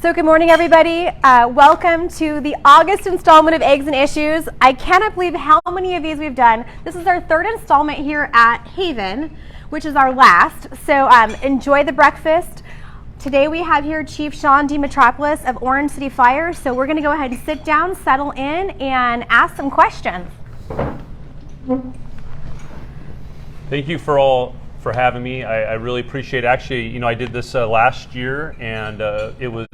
So good morning, everybody. Welcome to the August installment of Eggs and Issues. I cannot believe how many of these we've done. This is our third installment here at Haven, which is our last. So enjoy the breakfast. Today we have here Chief Sean deMetropolis of Orange City Fire. So we're going to go ahead and sit down, settle in, and ask some questions. Thank you for having me. I really appreciate it. Actually, I did this last year, and it was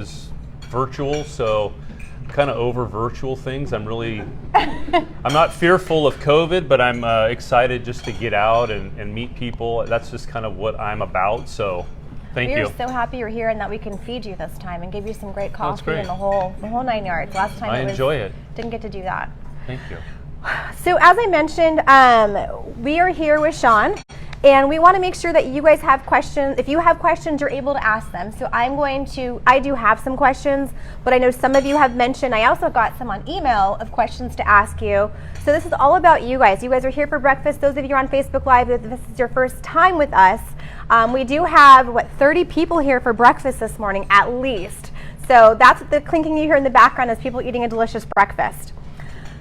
virtual, so I'm kind of over virtual things. I'm not fearful of COVID, but I'm excited just to get out and meet people. That's just kind of what I'm about, so thank you. We're so happy you're here and that we can feed you this time and give you some great coffee great. and the whole 9 yards. Last time I enjoy it. Didn't get to do that. Thank you. So as I mentioned, we are here with Sean. And we want to make sure that you guys have questions. If you have questions, you're able to ask them. So I do have some questions, but I know some of you have mentioned, I also got some on email of questions to ask you. So this is all about you guys. You guys are here for breakfast. Those of you on Facebook Live, if this is your first time with us, we do have, 30 people here for breakfast this morning, at least. So that's the clinking you hear in the background is people eating a delicious breakfast.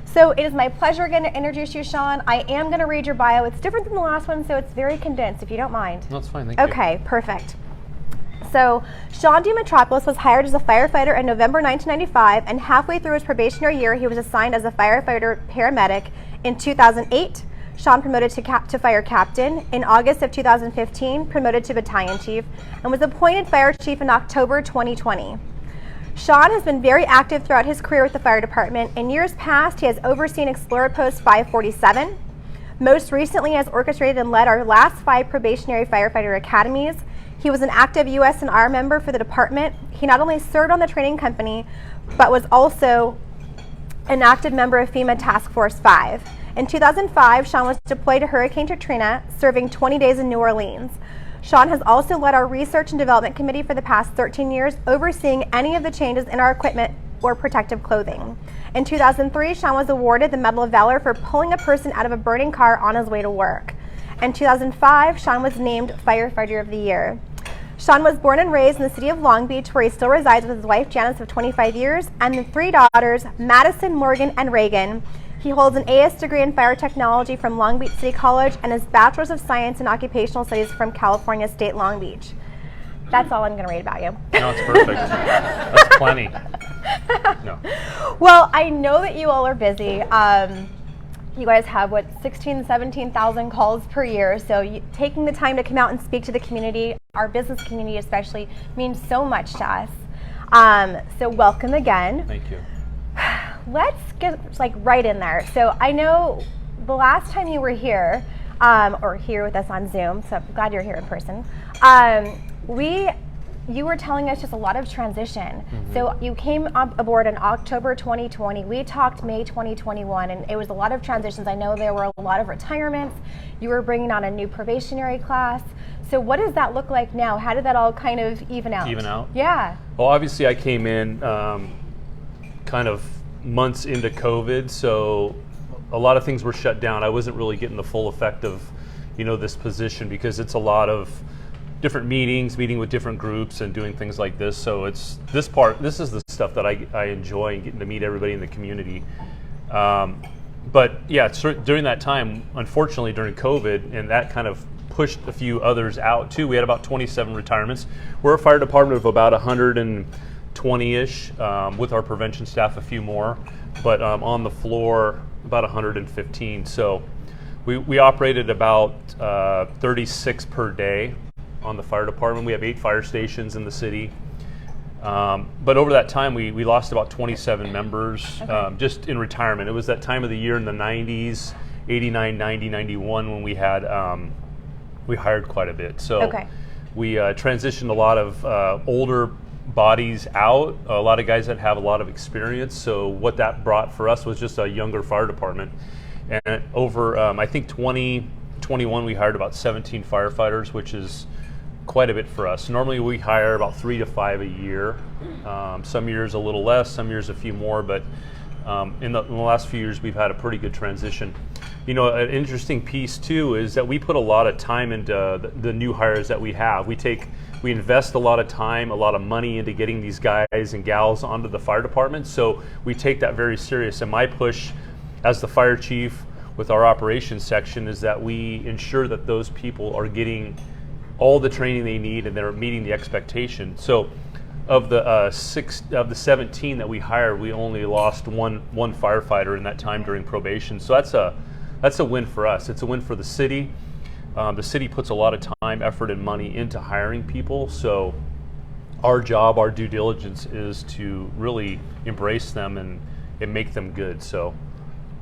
So it is my pleasure again to introduce you, Sean. I am going to read your bio. It's different than the last one, so it's very condensed, if you don't mind. That's fine, thank you. Okay, perfect. So Sean deMetropolis was hired as a firefighter in November 1995, and halfway through his probationary year, he was assigned as a firefighter paramedic. In 2008, Sean promoted to fire captain. In August of 2015, promoted to battalion chief, and was appointed fire chief in October 2020. Sean has been very active throughout his career with the fire department. In years past, he has overseen Explorer Post 547. Most recently, has orchestrated and led our last 5 probationary firefighter academies. He was an active USNR member for the department. He not only served on the training company, but was also an active member of FEMA Task Force 5. In 2005, Sean was deployed to Hurricane Katrina, serving 20 days in New Orleans. Sean has also led our research and development committee for the past 13 years, overseeing any of the changes in our equipment or protective clothing. In 2003, Sean was awarded the Medal of Valor for pulling a person out of a burning car on his way to work. In 2005, Sean was named Firefighter of the Year. Sean was born and raised in the city of Long Beach, where he still resides with his wife Janice of 25 years and the 3 daughters, Madison, Morgan, and Reagan. He holds an AS degree in fire technology from Long Beach City College and his Bachelor's of Science in Occupational Studies from California State Long Beach. That's all I'm going to read about you. No, it's perfect. That's plenty. No. Well, I know that you all are busy. You guys have, 17,000 calls per year. So taking the time to come out and speak to the community, our business community especially, means so much to us. So welcome again. Thank you. Let's get right in there. So I know the last time you were here, or here with us on Zoom, so I'm glad you're here in person, you were telling us just a lot of transition. Mm-hmm. So you came aboard in October 2020. We talked May 2021, and it was a lot of transitions. I know there were a lot of retirements. You were bringing on a new probationary class. So what does that look like now? How did that all kind of even out? Even out? Yeah. Well, obviously I came in kind of months into COVID, so a lot of things were shut down. I wasn't really getting the full effect of, this position because it's a lot of different meeting with different groups and doing things like this. So this is the stuff that I enjoy, and getting to meet everybody in the community. But yeah, during that time, unfortunately during COVID, and that kind of pushed a few others out too. We had about 27 retirements. We're a fire department of about 120-ish, with our prevention staff a few more, but on the floor about 115. So we operated about 36 per day on the fire department. We have 8 fire stations in the city. But over that time, we lost about 27 members, just in retirement. It was that time of the year in the 90s, 89, 90, 91, when we had we hired quite a bit. So we transitioned a lot of older bodies out, a lot of guys that have a lot of experience. So what that brought for us was just a younger fire department. And over, I think 2021, we hired about 17 firefighters, which is quite a bit for us. Normally we hire about 3 to 5 a year. Some years a little less, some years a few more, but in the last few years we've had a pretty good transition. An interesting piece too is that we put a lot of time into the new hires that we have. We take we invest a lot of time, a lot of money into getting these guys and gals onto the fire department. So we take that very serious. And my push as the fire chief with our operations section is that we ensure that those people are getting all the training they need and they're meeting the expectation. So of the 17 that we hired, we only lost one firefighter in that time during probation. So that's a win for us. It's a win for the city. The city puts a lot of time, effort, and money into hiring people. So our job, our due diligence is to really embrace them and make them good. So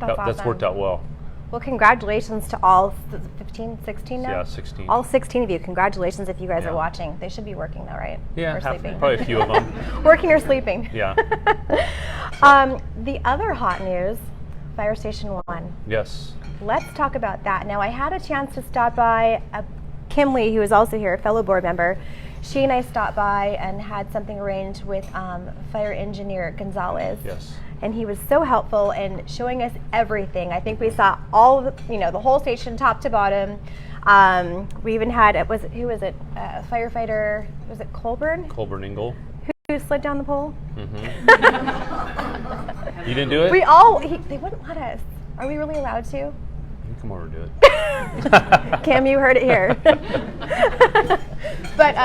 that's worked out well. Well, congratulations to all 15, 16 now? Yeah, 16. All 16 of you. Congratulations if you guys are watching. They should be working though, right? Yeah, or sleeping. Probably a few of them. Working or sleeping. Yeah. The other hot news, Fire Station 1. Yes. Let's talk about that. Now, I had a chance to stop by Kim Lee, who is also here, a fellow board member. She and I stopped by and had something arranged with fire engineer Gonzalez. Yes. And he was so helpful in showing us everything. I think we saw all of the whole station top to bottom. We even had who was it? Firefighter, was it Colburn? Colburn Ingle. Who slid down the pole? Mm-hmm. You didn't do it? They wouldn't let us. Are we really allowed to? You come over and do it. Kim, you heard it here. But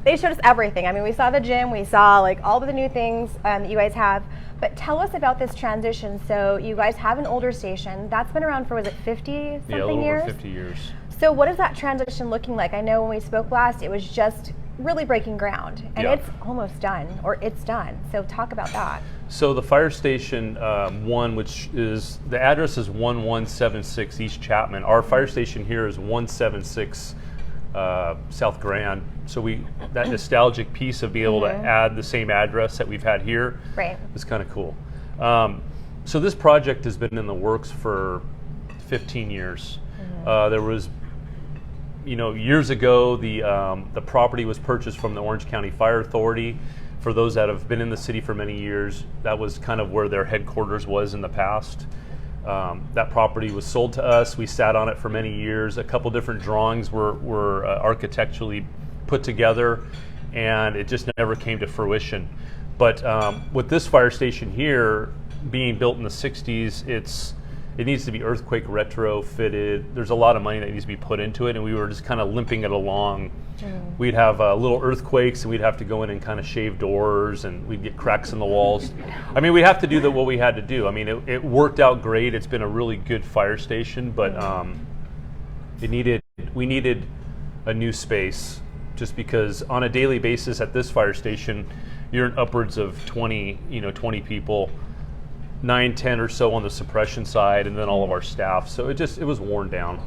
they showed us everything. I mean, we saw the gym, we saw like all of the new things that you guys have. But tell us about this transition. So you guys have an older station. That's been around for, was it 50-something years? Yeah, a little over 50 years. So what is that transition looking like? I know when we spoke last, it was just really breaking ground. And it's almost done, or it's done. So talk about that. So the Fire Station 1, which is, the address is 1176 East Chapman. Our fire station here is 176 South Grand. So that nostalgic piece of being able to add the same address that we've had here is kind of cool. So this project has been in the works for 15 years. There was, years ago, the property was purchased from the Orange County Fire Authority. For those that have been in the city for many years, that was kind of where their headquarters was in the past. That property was sold to us. We sat on it for many years. A couple different drawings were architecturally put together, and it just never came to fruition. But with this fire station here being built in the 60s, it needs to be earthquake retrofitted. There's a lot of money that needs to be put into it, and we were just kind of limping it along. We'd have little earthquakes, and we'd have to go in and kind of shave doors, and we'd get cracks in the walls. I mean, we have to do what we had to do. I mean, it worked out great. It's been a really good fire station, but we needed a new space, just because on a daily basis at this fire station, you're in upwards of 20 people, 9, 10 or so on the suppression side, and then all of our staff. So it was worn down.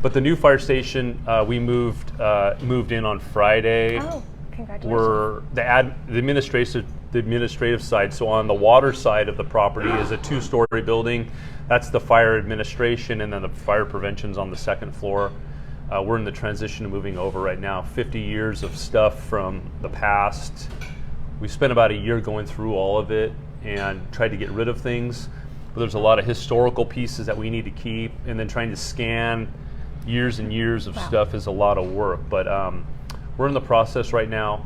But the new fire station, we moved in on Friday. Oh, congratulations. We're the administrative side. So on the water side of the property is a 2-story building. That's the fire administration, and then the fire prevention's on the 2nd floor. We're in the transition of moving over right now. 50 years of stuff from the past. We spent about a year going through all of it and tried to get rid of things. But there's a lot of historical pieces that we need to keep, and then trying to scan years and years of stuff is a lot of work. But we're in the process right now.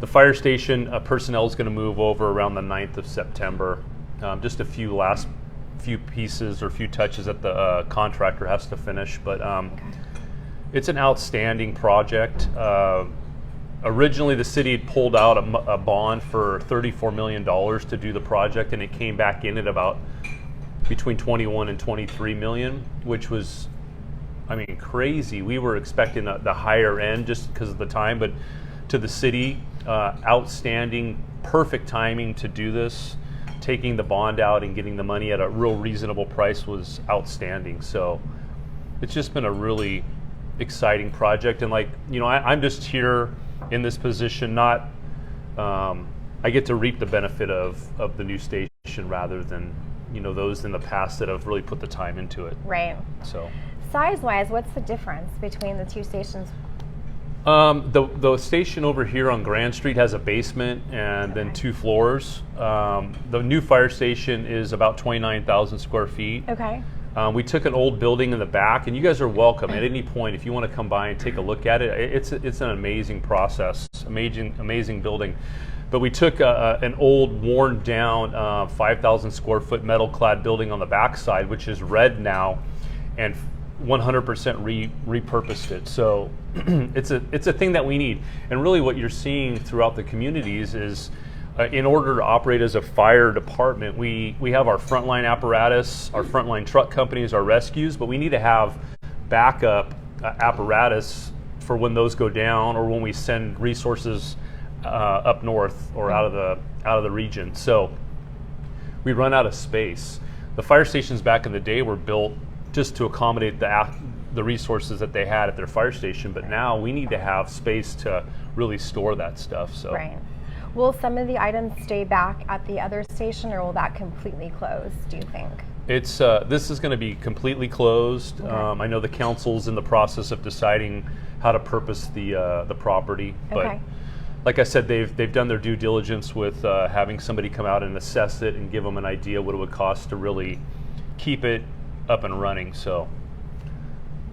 The fire station personnel is going to move over around the 9th of September. Just a few pieces or few touches that the contractor has to finish. But it's an outstanding project. Originally, the city had pulled out a bond for $34 million to do the project, and it came back in at about between 21 and 23 million, which was, I mean, crazy. We were expecting the higher end just because of the time, but to the city, outstanding, perfect timing to do this. Taking the bond out and getting the money at a real reasonable price was outstanding. So it's just been a really exciting project. And I'm just here in this position, not, I get to reap the benefit of the new station rather than, those in the past that have really put the time into it. Right. So size-wise, what's the difference between the two stations? The station over here on Grand Street has a basement and then 2 floors. The new fire station is about 29,000 square feet. Okay. We took an old building in the back, and you guys are welcome at any point if you want to come by and take a look at it. It's an amazing process, amazing building. But we took an old, worn down 5,000 square foot metal clad building on the backside, which is red now, and 100% repurposed it. So it's a thing that we need. And really what you're seeing throughout the communities is in order to operate as a fire department, we have our frontline apparatus, our frontline truck companies, our rescues, but we need to have backup apparatus for when those go down or when we send resources up north or out of the region. So we run out of space. The fire stations back in the day were built just to accommodate the resources that they had at their fire station, but now we need to have space to really store that stuff. So. Right. Will some of the items stay back at the other station, or will that completely close, do you think? It's this is going to be completely closed. Okay. I know the council's in the process of deciding how to purpose the property, but okay. Like I said, they've done their due diligence with having somebody come out and assess it and give them an idea what it would cost to really keep it up and running. So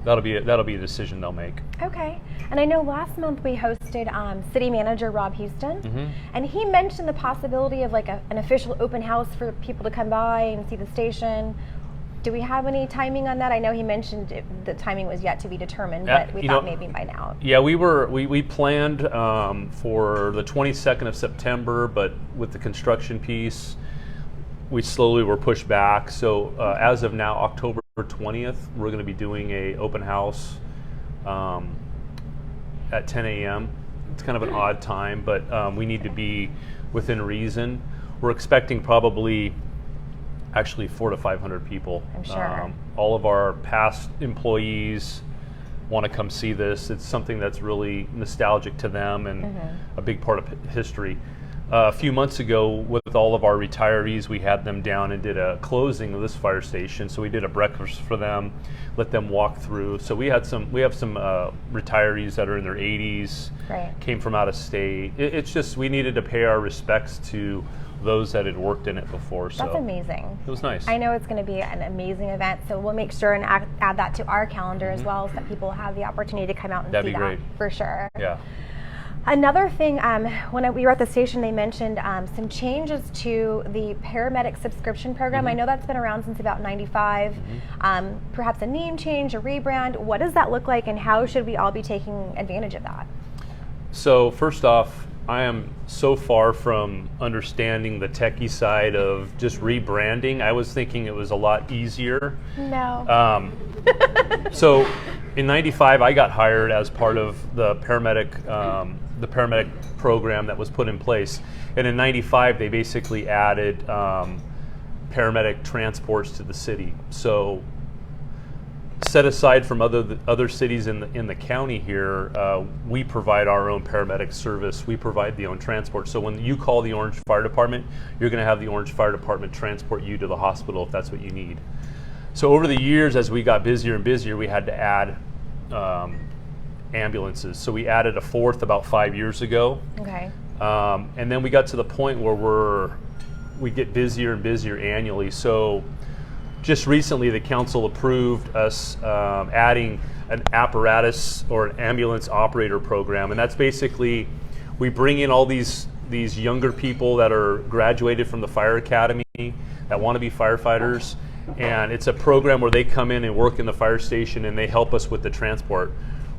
that'll be a decision they'll make. Okay. And I know last month we hosted City Manager Rob Houston, and he mentioned the possibility of like an official open house for people to come by and see the station. Do we have any timing on that? I know he mentioned the timing was yet to be determined, but we thought maybe by now. Yeah, we planned for the 22nd of September, but with the construction piece, we slowly were pushed back. So as of now, October 20th, we're going to be doing a open house at 10 a.m. It's kind of an odd time, but we need to be within reason. We're expecting probably actually 400 to 500 people. I'm sure. All of our past employees want to come see this. It's something that's really nostalgic to them and a big part of history. A few months ago, with all of our retirees, we had them down and did a closing of this fire station. So we did a breakfast for them, let them walk through. So we have some retirees that are in their 80s, right. Came from out of state. It's just we needed to pay our respects to those that had worked in it before. So that's amazing. It was nice. I know it's going to be an amazing event, so we'll make sure and add that to our calendar as well, so that people have the opportunity to come out and That'd see be great. that for sure. Yeah. Another thing, when we were at the station, they mentioned some changes to the paramedic subscription program. I know that's been around since about '95. Perhaps a name change, a rebrand. What does that look like, and how should we all be taking advantage of that? So first off, I am so far from understanding the techie side of just rebranding. I was thinking it was a lot easier. No. So in '95, I got hired as part of the paramedic program that was put in place. And in '95, they basically added paramedic transports to the city. So set aside from other cities in the county here, we provide our own paramedic service. We provide the own transport. So when you call the Orange Fire Department, you're going to have the Orange Fire Department transport you to the hospital if that's what you need. So over the years, as we got busier and busier, we had to add ambulances. So we added a fourth about 5 years ago. Okay. And then we got to the point where we get busier and busier annually. So just recently, the council approved us adding an apparatus or an ambulance operator program, and that's basically we bring in all these younger people that are graduated from the fire academy that want to be firefighters, and it's a program where they come in and work in the fire station and they help us with the transport.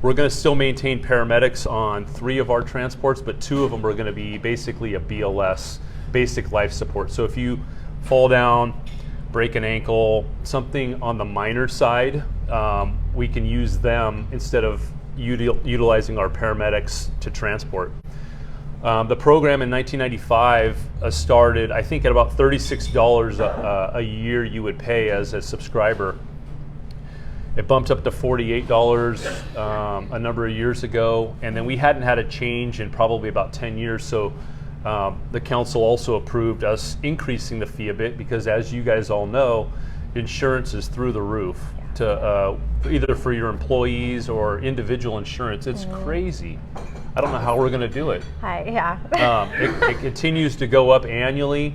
We're going to still maintain paramedics on 3 of our transports, but 2 of them are going to be basically a BLS, basic life support. So if you fall down, break an ankle, something on the minor side, we can use them instead of utilizing our paramedics to transport. The program in 1995 started, I think, at about $36 a year you would pay as a subscriber. It bumped up to $48 a number of years ago, and then we hadn't had a change in probably about 10 years. So the council also approved us increasing the fee a bit because, as you guys all know, insurance is through the roof. To either for your employees or individual insurance. It's crazy. I don't know how we're going to do it. It continues to go up annually,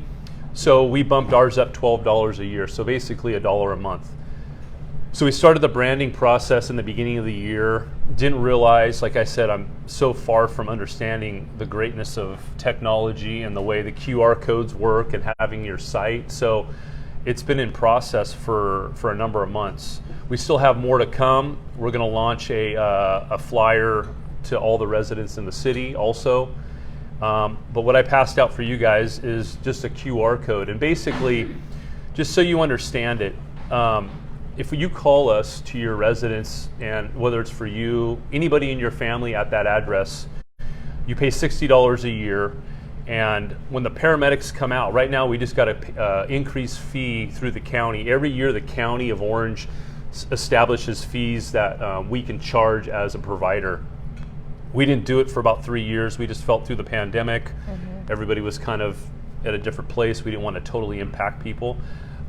so we bumped ours up $12 a year, so basically $1 a month. So we started the branding process in the beginning of the year. Didn't realize, like I said, I'm so far from understanding the greatness of technology and the way the QR codes work and having your site. So it's been in process for a number of months. We still have more to come. We're going to launch a flyer to all the residents in the city also. But what I passed out for you guys is just a QR code. And basically, just so you understand it, if you call us to your residence, and whether it's for you, anybody in your family at that address, you pay $60 a year. And when the paramedics come out, right now we just got an increased fee through the county. Every year the county of Orange establishes fees that we can charge as a provider. We didn't do it for about 3 years. We just felt through the pandemic, everybody was kind of at a different place. We didn't want to totally impact people.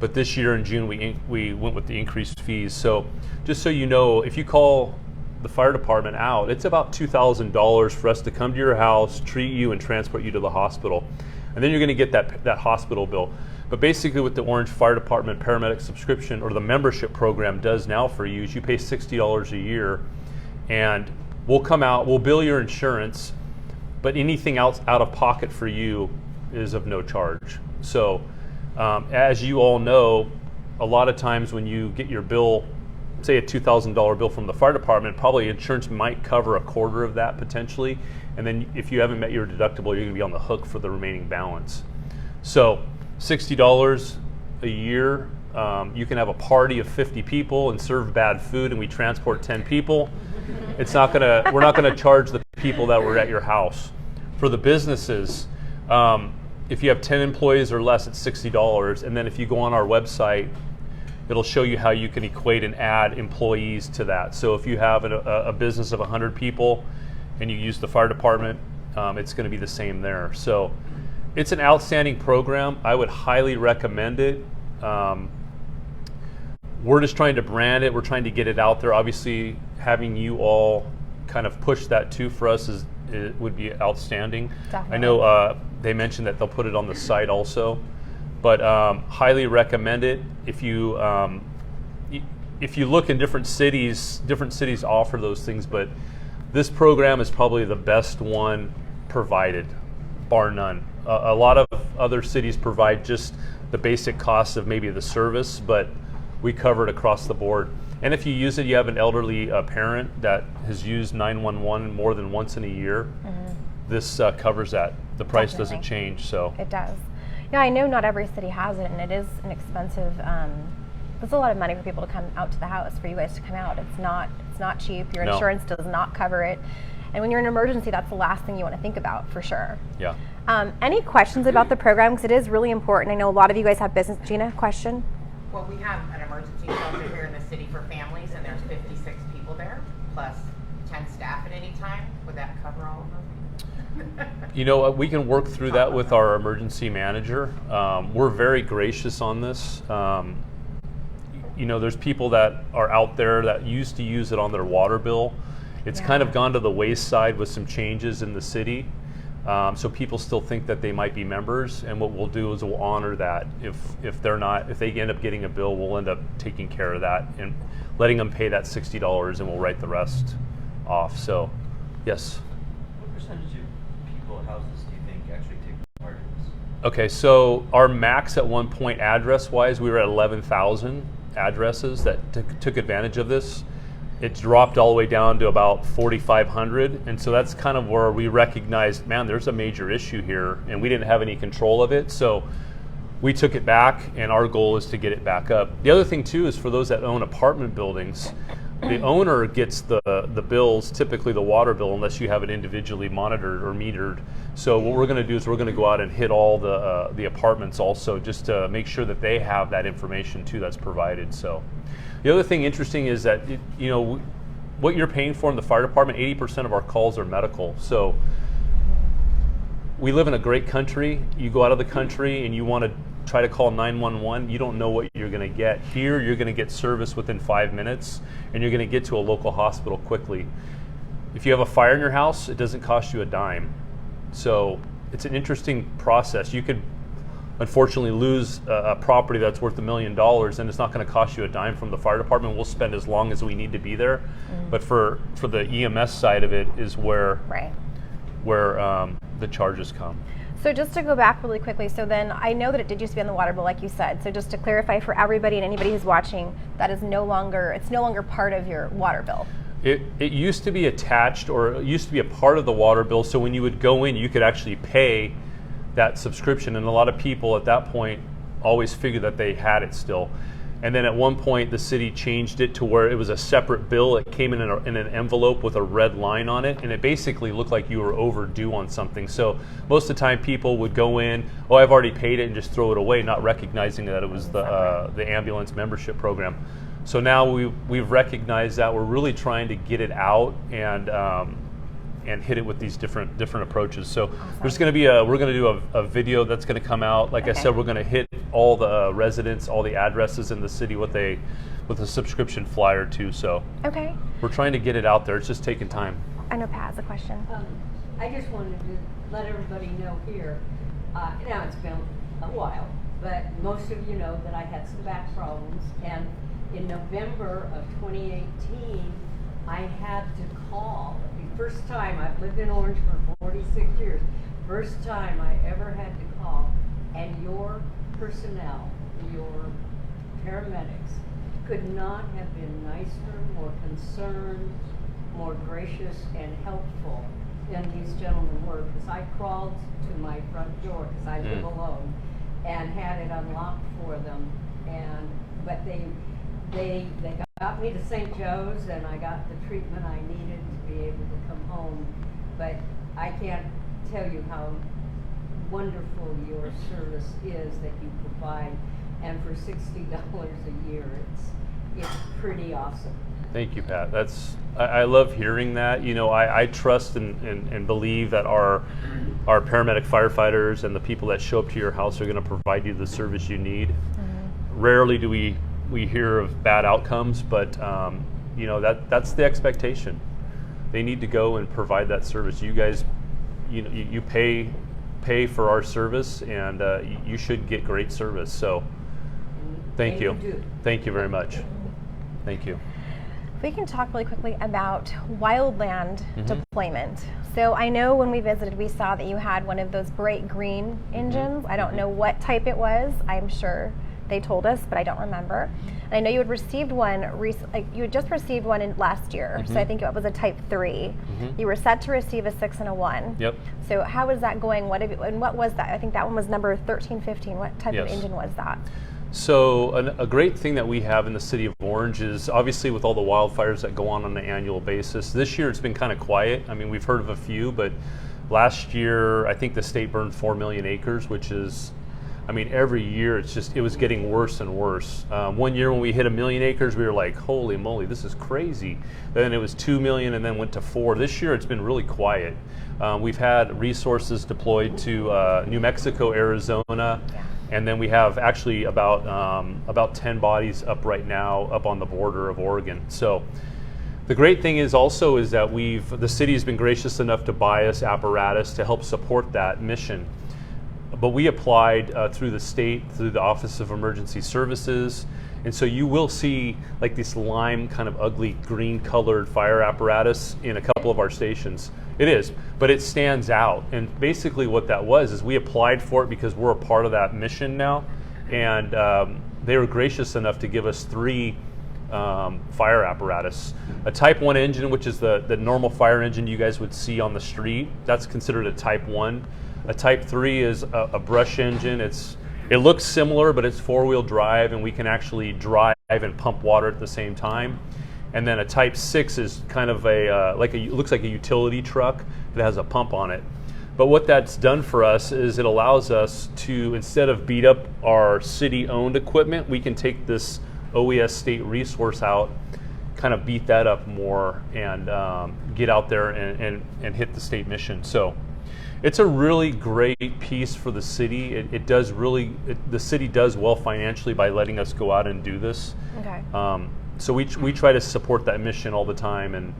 But this year in June, we went with the increased fees. So just so you know, if you call the fire department out, it's about $2,000 for us to come to your house, treat you, and transport you to the hospital. And then you're going to get that hospital bill. But basically what the Orange Fire Department paramedic subscription or the membership program does now for you is you pay $60 a year, and we'll come out, we'll bill your insurance, but anything else out of pocket for you is of no charge. So as you all know, a lot of times when you get your bill, say a $2,000 bill from the fire department, probably insurance might cover a quarter of that potentially. And then if you haven't met your deductible, you're gonna be on the hook for the remaining balance. So $60 a year, you can have a party of 50 people and serve bad food, and we transport 10 people. We're not gonna charge the people that were at your house. For the businesses, if you have 10 employees or less, it's $60. And then if you go on our website, it'll show you how you can equate and add employees to that. So if you have a business of 100 people and you use the fire department, it's going to be the same there. So it's an outstanding program. I would highly recommend it. We're just trying to brand it. We're trying to get it out there. Obviously, having you all kind of push that too for us it would be outstanding. Definitely. I know they mentioned that they'll put it on the site also, but highly recommend it. If you look in different cities offer those things, but this program is probably the best one provided, bar none. A lot of other cities provide just the basic costs of maybe the service, but we cover it across the board. And if you use it, you have an elderly parent that has used 911 more than once in a year, this covers that. The price doesn't change. So it does. Yeah, I know not every city has it, and it is an expensive. It's a lot of money for people to come out to the house, for you guys to come out. It's not cheap. Your insurance does not cover it. And when you're in an emergency, that's the last thing you want to think about, for sure. Yeah. Any questions about the program? Because it is really important. I know a lot of you guys have business. Gina, question? Well, we have an emergency shelter here in the city for families, and there's 56 people there, plus 10 staff at any time. Would that cover all of them? You know, we can work through that with our emergency manager. We're very gracious on this. You know, there's people that are out there that used to use it on their water bill. It's kind of gone to the wayside with some changes in the city. So people still think that they might be members, and what we'll do is we'll honor that. If they end up getting a bill, we'll end up taking care of that and letting them pay that $60, and we'll write the rest off. So, yes. What percentage of people at houses do you think actually take part in this? Okay, so our max at one point address-wise, we were at 11,000 addresses that took advantage of this. It dropped all the way down to about 4,500, and so that's kind of where we recognized, man, there's a major issue here, and we didn't have any control of it, so we took it back, and our goal is to get it back up. The other thing too is for those that own apartment buildings, the owner gets the bills, typically the water bill, unless you have it individually monitored or metered. So what we're going to do is we're going to go out and hit all the apartments also, just to make sure that they have that information too that's provided. So. The other thing interesting is that, you know, what you're paying for in the fire department, 80% of our calls are medical. So we live in a great country. You go out of the country and you want to try to call 911, you don't know what you're going to get. Here, you're going to get service within 5 minutes, and you're going to get to a local hospital quickly. If you have a fire in your house, it doesn't cost you a dime. So it's an interesting process. You could, unfortunately lose a property that's worth $1 million, and it's not going to cost you a dime from the fire department. We'll spend as long as we need to be there. But for the EMS side of it is where the charges come. So just to go back really quickly, so then I know that it did used to be on the water bill, like you said. So just to clarify for everybody and anybody who's watching, that is no longer part of your water bill. It used to be attached, or it used to be a part of the water bill. So when you would go in, you could actually pay that subscription, and a lot of people at that point always figured that they had it still. And then at one point the city changed it to where it was a separate bill. It came in an envelope with a red line on it, and it basically looked like you were overdue on something. So most of the time people would go in, oh, I've already paid it, and just throw it away, not recognizing that it was the ambulance membership program. So now we've recognized that. We're really trying to get it out and hit it with these different approaches. So there's going to be we're going to do a video that's going to come out. Like I said, we're going to hit all the residents, all the addresses in the city with a subscription flyer too. So we're trying to get it out there. It's just taking time. I know Pat has a question. I just wanted to let everybody know here. Now it's been a while, but most of you know that I had some back problems, and in November of 2018, I had to call. The first time, I've lived in Orange for 46 years, first time I ever had to call, and your personnel, your paramedics, could not have been nicer, more concerned, more gracious and helpful than these gentlemen were, because I crawled to my front door, because I live alone, and had it unlocked for them, but they got me to St. Joe's, and I got the treatment I needed to be able to come home. But I can't tell you how wonderful your service is that you provide, and for $60 a year, it's pretty awesome. Thank you, Pat. I love hearing that. You know, I trust and believe that our paramedic firefighters and the people that show up to your house are going to provide you the service you need. Rarely do we hear of bad outcomes, but you know, that's the expectation. They need to go and provide that service. You guys, you pay for our service, and you should get great service. So thank you. Thank you very much. Thank you. We can talk really quickly about wildland deployment. So I know when we visited, we saw that you had one of those bright green engines. I don't know what type it was. I'm sure they told us, but I don't remember. And I know you had received one you had just received one in last year. So I think it was a Type 3. You were set to receive a 6 and a 1. Yep. So how is that going? And what was that? I think that one was number 1315. What type of engine was that? So a great thing that we have in the city of Orange is, obviously, with all the wildfires that go on an annual basis. This year it's been kind of quiet. I mean, we've heard of a few, but last year I think the state burned 4 million acres, which is, I mean, every year it was getting worse and worse. One year when we hit 1 million acres, we were like, holy moly, this is crazy. Then it was 2 million, and then went to 4. This year it's been really quiet. We've had resources deployed to New Mexico, Arizona, and then we have actually about 10 bodies up right now up on the border of Oregon. So the great thing is also is that the city has been gracious enough to buy us apparatus to help support that mission. But we applied through the state, through the Office of Emergency Services, and so you will see like this lime kind of ugly green colored fire apparatus in a couple of our stations. It is, but it stands out. And basically what that was is we applied for it because we're a part of that mission now, and they were gracious enough to give us 3 fire apparatus. A Type 1 engine, which is the normal fire engine you guys would see on the street, that's considered a Type 1. A Type 3 is a brush engine. It looks similar, but it's 4-wheel drive, and we can actually drive and pump water at the same time. And then a Type 6 is kind of looks like a utility truck that has a pump on it. But what that's done for us is it allows us to, instead of beat up our city-owned equipment, we can take this OES state resource out, kind of beat that up more, and get out there and hit the state mission. So it's a really great piece for the city. The city does well financially by letting us go out and do this. Okay. So we try to support that mission all the time, and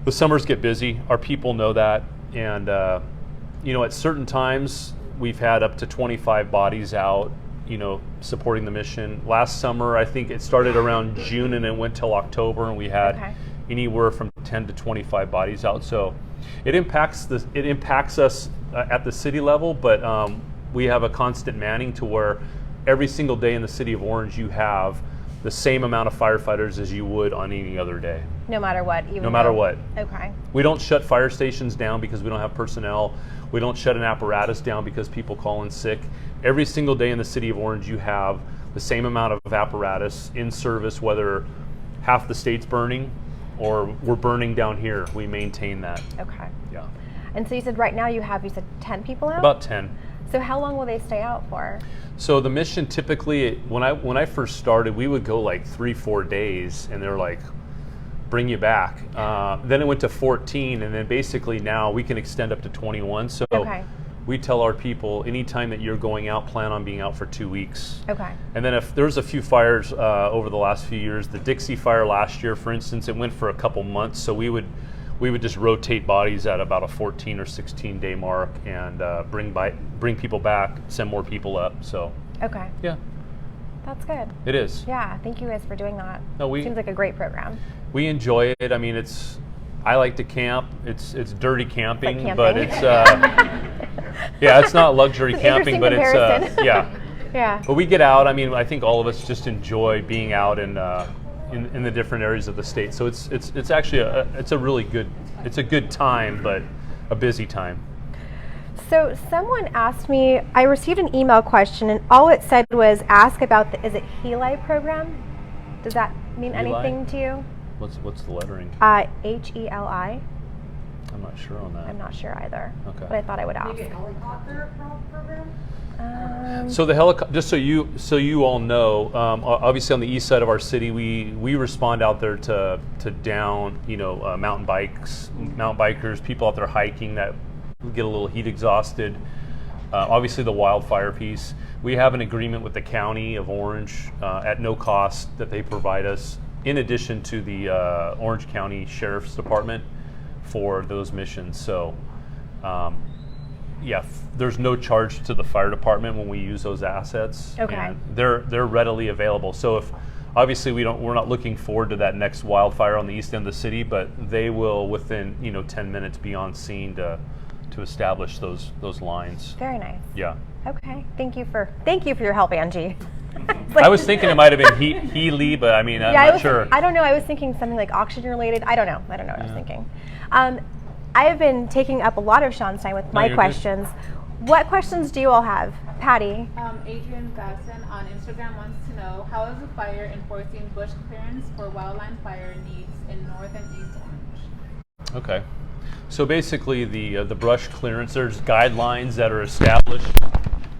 the summers get busy. Our people know that, and at certain times we've had up to 25 bodies out, supporting the mission. Last summer, I think it started around June and it went till October, and we had anywhere from 10 to 25 bodies out. So it impacts us at the city level, but we have a constant manning to where every single day in the city of Orange you have the same amount of firefighters as you would on any other day. No matter what? No matter what. Okay. We don't shut fire stations down because we don't have personnel. We don't shut an apparatus down because people call in sick. Every single day in the city of Orange you have the same amount of apparatus in service, whether half the state's burning or we're burning down here. We maintain that. Okay. Yeah. And so you said right now you said 10 people out? About 10. So how long will they stay out for? So the mission typically, when I first started, we would go like 3-4 days, and they're like, bring you back. Then it went to 14, and then basically now we can extend up to 21. So we tell our people, anytime that you're going out, plan on being out for 2 weeks. Okay. And then if there's a few fires over the last few years, the Dixie fire last year, for instance, it went for a couple months. So we would just rotate bodies at about a 14 or 16 day mark and bring people back, send more people up. So yeah, that's good. it is. Yeah, thank you guys for doing that. No, Seems like a great program. We enjoy it. I mean, I like to camp. It's dirty camping, camping. but it's yeah, it's not luxury It's camping, but comparison. it's yeah. Yeah. But we get out. I mean, I think all of us just enjoy being out in the different areas of the state. So it's actually a really good time, but a busy time. So someone asked me, I received an email question, and all it said was ask about is it HELI program? Does that mean anything to you? What's the lettering? HELI. I'm not sure on that. I'm not sure either. Okay. But I thought I would ask. Maybe a helicopter program? So the helicopter, just so you all know, obviously on the east side of our city, we respond out there to down, mountain bikers, people out there hiking that get a little heat exhausted. Obviously the wildfire piece. We have an agreement with the county of Orange at no cost that they provide us, in addition to the Orange County Sheriff's Department for those missions. So yeah, there's no charge to the fire department when we use those assets. Okay. And they're readily available. So if obviously we're not looking forward to that next wildfire on the east end of the city, but they will within 10 minutes be on scene to establish those lines. Very nice. Yeah. Okay. Thank you for your help, Angie. I was thinking it might have been Healy, but I mean, I'm not sure. I don't know. I was thinking something like oxygen related. I don't know what I was thinking. I have been taking up a lot of Sean's time with my questions. Good. What questions do you all have? Patty? Adrian Gasson on Instagram wants to know, how is the fire enforcing bush clearance for wildland fire needs in North and East Orange? Okay. So basically the brush clearance, there's guidelines that are established,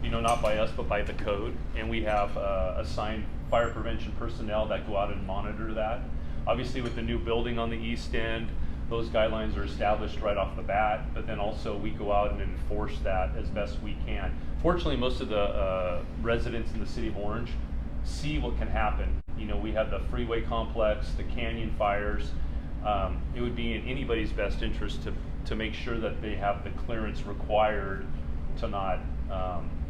not by us, but by the code. And we have assigned fire prevention personnel that go out and monitor that. Obviously with the new building on the east end, those guidelines are established right off the bat, but then also we go out and enforce that as best we can. Fortunately, most of the residents in the city of Orange see what can happen. We have the freeway complex, the canyon fires. It would be in anybody's best interest to make sure that they have the clearance required to not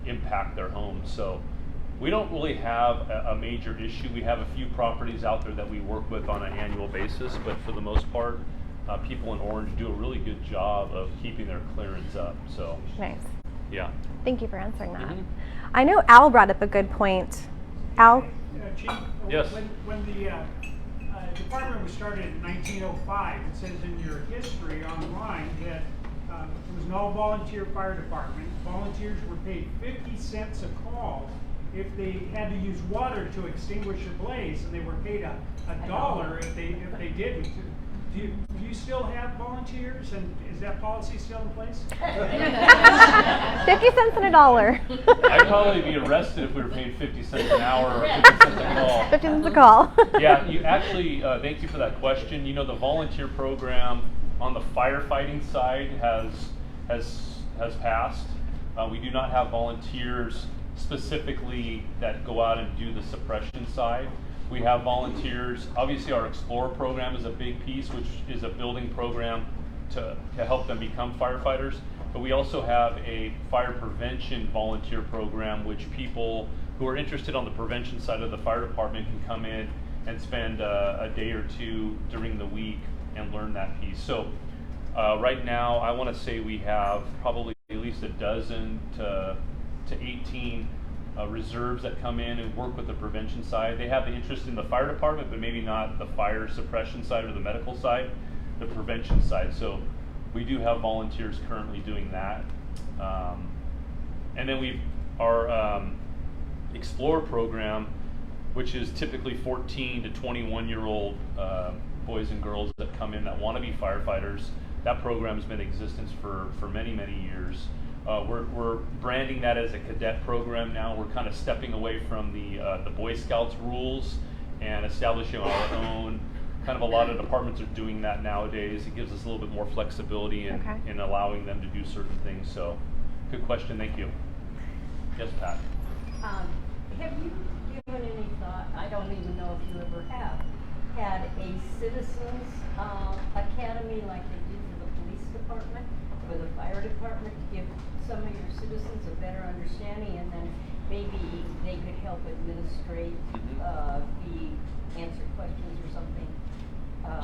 impact their homes. So we don't really have a major issue. We have a few properties out there that we work with on an annual basis, but for the most part, people in Orange do a really good job of keeping their clearance up. So Nice. Yeah. Thank you for answering that. Mhm. I know Al brought up a good point. Al? Chief, Yes. when the department was started in 1905, it says in your history online that it was an all-volunteer fire department. Volunteers were paid 50 cents a call if they had to use water to extinguish a blaze, and they were paid a dollar if they didn't. Do you still have volunteers, and is that policy still in place? 50 cents and a dollar. I'd probably be arrested if we were paid 50 cents an hour or 50 cents a call. 50 cents a call. Yeah, you actually, thank you for that question. The volunteer program on the firefighting side has passed. We do not have volunteers specifically that go out and do the suppression side. We have volunteers. Obviously, our Explorer program is a big piece, which is a building program to help them become firefighters. But we also have a fire prevention volunteer program, which people who are interested on the prevention side of the fire department can come in and spend a day or two during the week and learn that piece. So right now, I want to say we have probably at least a dozen to 18 reserves that come in and work with the prevention side. They have the interest in the fire department, but maybe not the fire suppression side or the medical side, the prevention side. So we do have volunteers currently doing that. And then our Explore program, which is typically 14 to 21-year-old boys and girls that come in that want to be firefighters. That program has been in existence for many, many years. We're branding that as a cadet program now. We're kind of stepping away from the Boy Scouts rules and establishing our own. Kind of a lot of departments are doing that nowadays. It gives us a little bit more flexibility in allowing them to do certain things. So, good question. Thank you. Yes, Pat. Have you given any thought, I don't even know if you ever have, had a citizens academy like they do for the police department, for the fire department, to give some of your citizens a better understanding, and then maybe they could help administrate, answer questions or something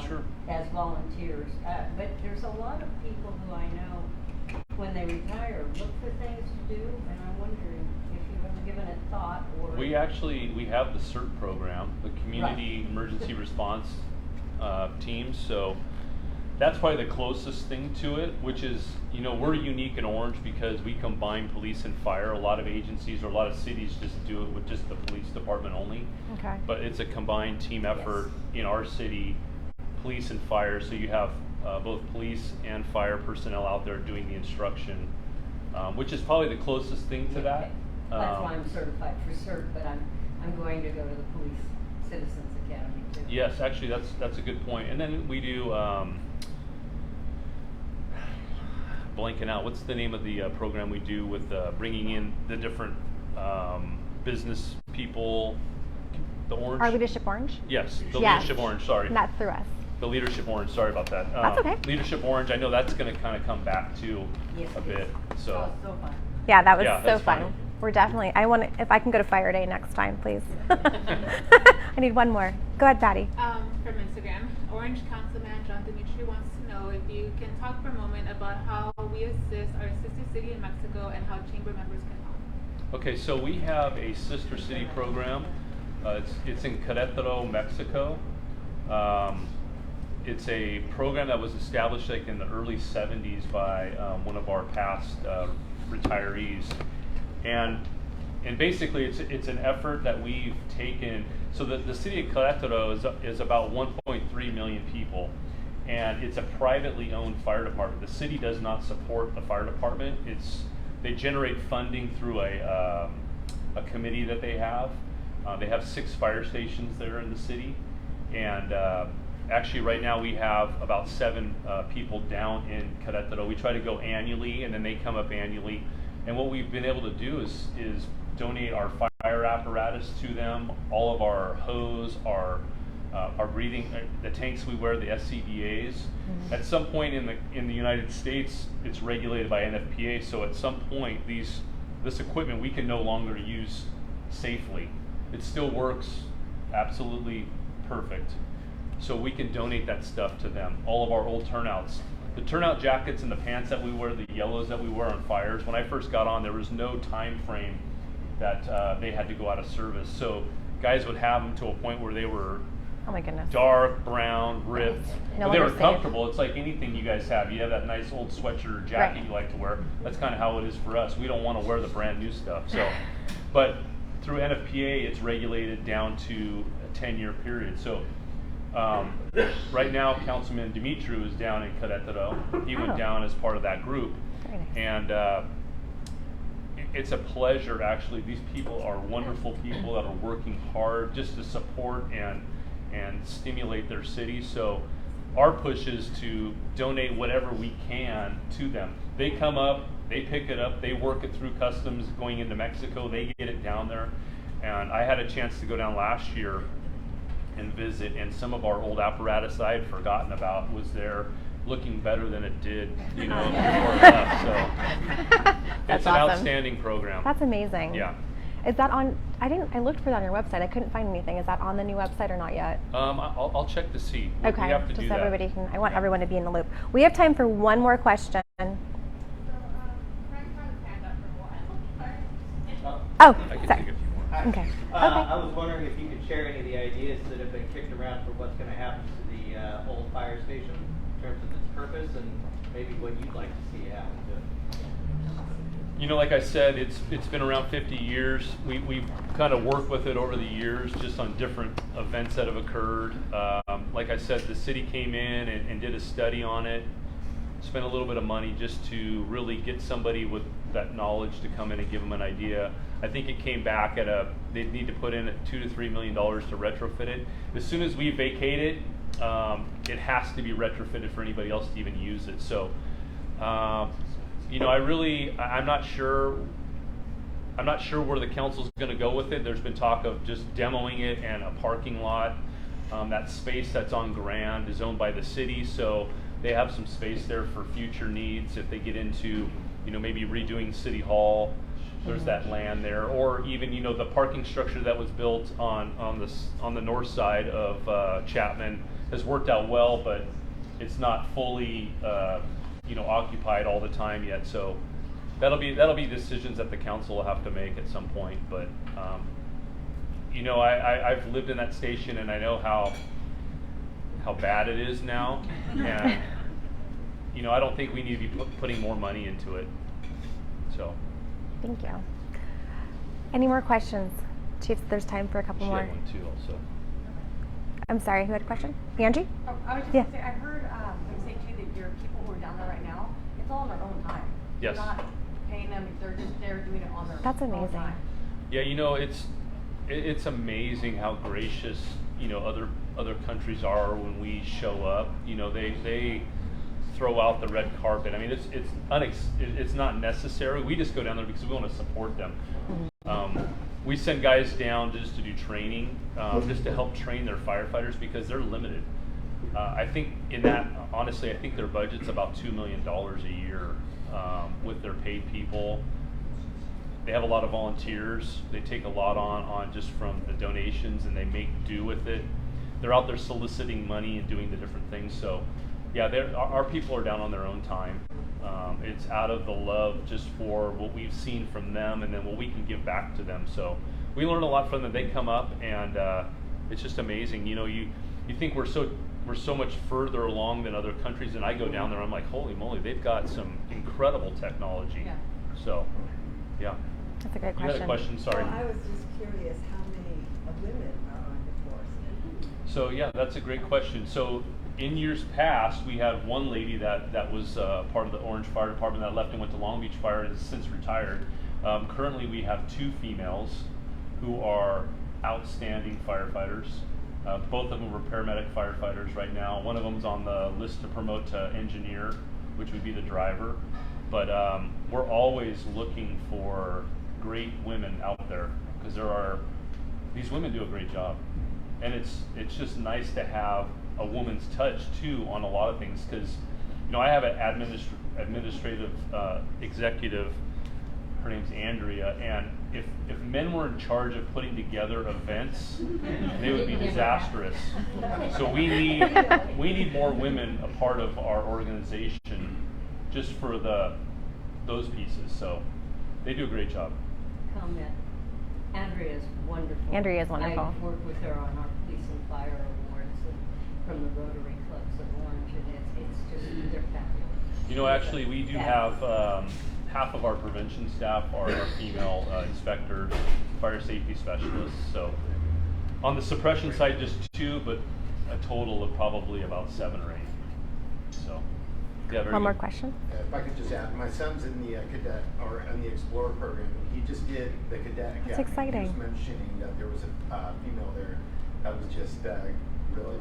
Sure. as volunteers. But there's a lot of people who I know, when they retire, look for things to do, and I'm wondering if you've ever given it thought or... We have the CERT program, the Community Emergency Response teams. So that's probably the closest thing to it, which is, we're unique in Orange because we combine police and fire. A lot of agencies or a lot of cities just do it with just the police department only. Okay. But it's a combined team effort in our city, police and fire. So you have both police and fire personnel out there doing the instruction, which is probably the closest thing to that. That's why I'm certified for CERT, but I'm going to go to the Police Citizens Academy too. Yes, actually, that's a good point. And then we do blanking out. What's the name of the program we do with bringing in the different business people? The Orange. Our Leadership Orange? Yes, the Yes. Leadership Orange. Sorry. Not through us. The Leadership Orange. Sorry about that. That's okay. Leadership Orange. I know that's going to kind of come back to Yes, a it bit. is. So. Oh, so fun. Yeah, that was Yeah, so that's fun. fun. We're definitely, if I can go to Fire Day next time, please. I need one more. Go ahead, Patty. From Instagram, Orange Councilman John deMetropolis wants to know if you can talk for a moment about how we assist our sister city in Mexico and how chamber members can help. Okay, so we have a sister city program. It's in Querétaro, Mexico. It's a program that was established like in the early 70s by one of our past retirees, and basically it's an effort that we've taken. So the city of Querétaro is about 1.3 million people, and it's a privately owned fire department. The city does not support the fire department. They generate funding through a committee that they have. They have 6 fire stations there in the city, and actually right now we have about 7 people down in Querétaro. We try to go annually, and then they come up annually. And what we've been able to do is donate our fire apparatus to them, all of our hose, our breathing, the tanks we wear, the SCBAs. Mm-hmm. At some point in the United States, it's regulated by NFPA. So at some point, this equipment we can no longer use safely. It still works absolutely perfect. So we can donate that stuff to them. All of our old turnouts. The turnout jackets and the pants that we wear, the yellows that we wear on fires, when I first got on, there was no time frame that they had to go out of service. So guys would have them to a point where they were Oh my goodness. dark, brown, ripped. No But they were longer safe. comfortable. It's like anything you guys have. You have that nice old sweatshirt or jacket Right. you like to wear. That's kind of how it is for us. We don't want to wear the brand new stuff. So, but through NFPA, it's regulated down to a 10-year period. So right now, Councilman deMetropolis is down in Querétaro. He went down as part of that group. Very nice. And it's a pleasure, actually. These people are wonderful people that are working hard just to support and stimulate their city. So our push is to donate whatever we can to them. They come up, they pick it up, they work it through customs going into Mexico, they get it down there. And I had a chance to go down last year and visit, and some of our old apparatus I had forgotten about was there. looking better than it did, before I left. So That's it's an awesome. outstanding program. That's amazing. Yeah. Is that on? I looked for that on your website. I couldn't find anything. Is that on the new website or not yet? I'll check to see. We Okay. have to Just do so that. everybody can. I want everyone to be in the loop. We have time for one more question. Frank had his hand up for a while. Oh, I can sorry. take a few more. Hi. Okay. Okay. I was wondering if you could share any of the ideas that have been kicked around for what's going to happen to the old fire station in terms of its purpose and maybe what you'd like to see happen to it. Like I said, it's been around 50 years. We've kind of worked with it over the years, just on different events that have occurred. Like I said, the city came in and did a study on it, spent a little bit of money just to really get somebody with that knowledge to come in and give them an idea. I think it came back they'd need to put in $2 to $3 million to retrofit it. As soon as we vacate it, it has to be retrofitted for anybody else to even use it. So, I'm not sure where the council's going to go with it. There's been talk of just demoing it and a parking lot. That space that's on Grand is owned by the city, so they have some space there for future needs if they get into, maybe redoing City Hall. There's that land there, or even the parking structure that was built on the north side of Chapman has worked out well, but it's not fully occupied all the time yet. So that'll be decisions that the council will have to make at some point. But I've lived in that station and I know how bad it is now, and I don't think we need to be putting more money into it. So. Thank you. Any more questions? Chief, there's time for a couple She more. had one too, also. I'm sorry, who had a question? Angie? Oh, I was just Yeah. going to say, I heard them say too that your people who are down there right now, it's all on their own time. Yes. You're not paying them, they're just there doing it on their That's own amazing. time. Yeah, it's amazing how gracious other countries are when we show up. They throw out the red carpet. I mean, it's not necessary. We just go down there because we want to support them. We send guys down just to do training, just to help train their firefighters because they're limited. I think honestly, I think their budget's about $2 million a year with their paid people. They have a lot of volunteers. They take a lot on just from the donations, and they make do with it. They're out there soliciting money and doing the different things. So, yeah, our people are down on their own time. It's out of the love just for what we've seen from them and then what we can give back to them. So we learn a lot from them. They come up, and it's just amazing. You think we're so much further along than other countries, and I go down there, I'm like, holy moly, they've got some incredible technology. Yeah. So, yeah. That's a great You question. had a question, sorry. Well, I was just curious how many women are on the force. So yeah, that's a great question. So in years past, we had one lady that was part of the Orange Fire Department that left and went to Long Beach Fire and has since retired. Currently, we have 2 females who are outstanding firefighters. Both of them are paramedic firefighters right now. One of them's on the list to promote to engineer, which would be the driver. But we're always looking for great women out there because these women do a great job, and it's just nice to have a woman's touch too on a lot of things because I have an administrative executive. Her name's Andrea, and if men were in charge of putting together events, they would be disastrous. So we need more women a part of our organization just for those pieces. So they do a great job. Comment. Andrea is wonderful. Andrea is wonderful. I've worked with her on our police and fire awards and from the Rotary Clubs of Orange, and it's just, they're fabulous. Actually, we do have half of our prevention staff are female inspectors, fire safety specialists. So on the suppression side, just 2, but a total of probably about 7 or 8. So, yeah, very One more good. question. If I could just add, my son's in the cadet or in the Explorer program. He just did the cadet academy. That's exciting. He was mentioning that there was a female there that was just really,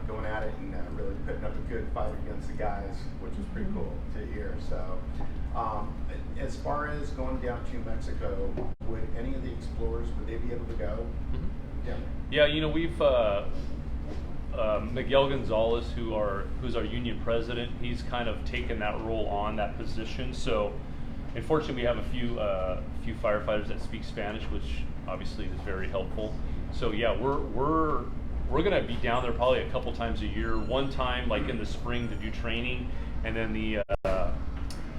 going at it and really putting up a good fight against the guys, which was pretty cool to hear. So, as far as going down to Mexico, would any of the Explorers would they be able to go? Mm-hmm. Yeah, we've Miguel Gonzalez, who's our union president, he's kind of taken that role on, that position. So unfortunately, we have a few firefighters that speak Spanish, which obviously is very helpful. So yeah, we're gonna be down there probably a couple times a year. One time, like in the spring, to do training, and then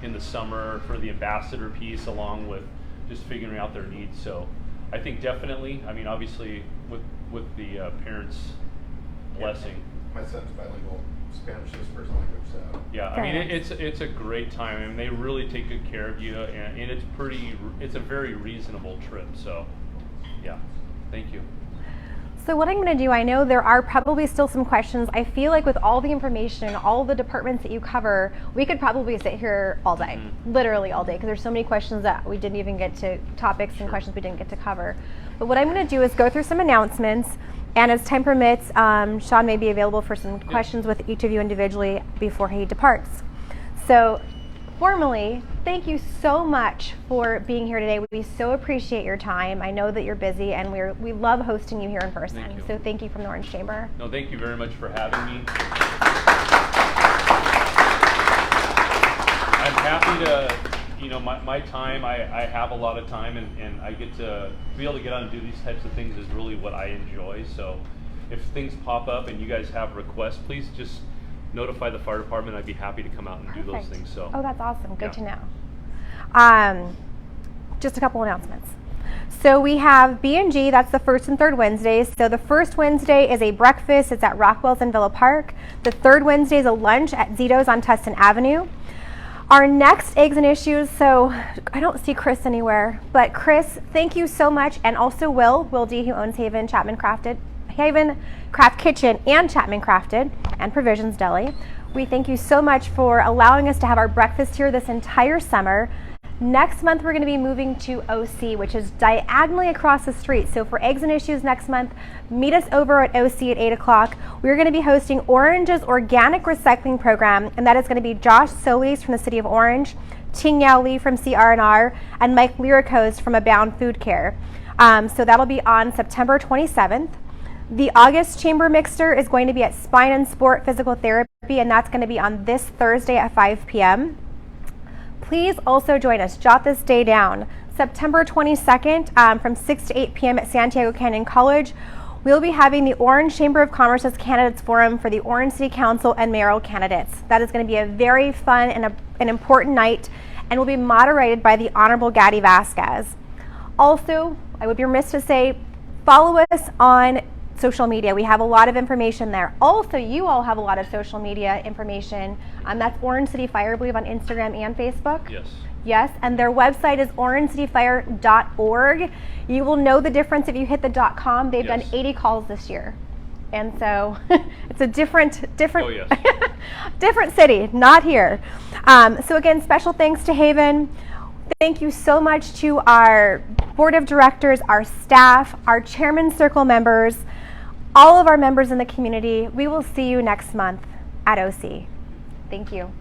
in the summer for the ambassador piece, along with just figuring out their needs. So I think definitely, I mean, obviously with the parents' blessing. My son's bilingual. Spanish is his first language, so. Yeah, I mean, it's a great time. I mean, they really take good care of you, and it's a very reasonable trip. So, yeah, thank you. So what I'm going to do, I know there are probably still some questions. I feel like with all the information, all the departments that you cover, we could probably sit here all day, literally all day, because there's so many questions that we didn't even get to, topics and questions we didn't get to cover. But what I'm going to do is go through some announcements, and as time permits, Sean may be available for some questions with each of you individually before he departs. So formally, thank you so much for being here today. We so appreciate your time. I know that you're busy, and we love hosting you here in person. Thank you. So thank you from the Orange Chamber. No, thank you very much for having me. I'm happy to, you know, my time, I have a lot of time, and I get to be able to get out and do these types of things is really what I enjoy. So if things pop up and you guys have requests, please just notify the fire department. I'd be happy to come out and do those things. So. Oh, that's awesome. Good to know. Just a couple announcements. So we have B&G, that's the first and third Wednesdays. So the first Wednesday is a breakfast. It's at Rockwell's in Villa Park. The third Wednesday is a lunch at Zito's on Tustin Avenue. Our next Eggs and Issues, so I don't see Chris anywhere, but Chris, thank you so much. And also Will D, who owns Haven Craft Kitchen and Chapman Crafted and Provisions Deli. We thank you so much for allowing us to have our breakfast here this entire summer. Next month, we're going to be moving to OC, which is diagonally across the street. So for Eggs and Issues next month, meet us over at OC at 8 o'clock. We're going to be hosting Orange's Organic Recycling Program, and that is going to be Josh Solis from the City of Orange, Ting Yao Lee from CR&R, and Mike Lyricos from Abound Food Care. So that'll be on September 27th. The August Chamber Mixer is going to be at Spine and Sport Physical Therapy, and that's going to be on this Thursday at 5 p.m. Please also join us. Jot this day down. September 22nd from 6 to 8 p.m. at Santiago Canyon College. We'll be having the Orange Chamber of Commerce's Candidates Forum for the Orange City Council and mayoral candidates. That is going to be a very fun and an important night, and will be moderated by the Honorable Gaddy Vasquez. Also, I would be remiss to say, follow us on social media. We have a lot of information there. Also, you all have a lot of social media information. That's Orange City Fire, I believe, on Instagram and Facebook. Yes. Yes, and their website is orangecityfire.org. You will know the difference if you hit the .com. They've done 80 calls this year. And so it's a different different city, not here. So again, special thanks to Haven. Thank you so much to our board of directors, our staff, our Chairman's Circle members, all of our members in the community. We will see you next month at OC. Thank you.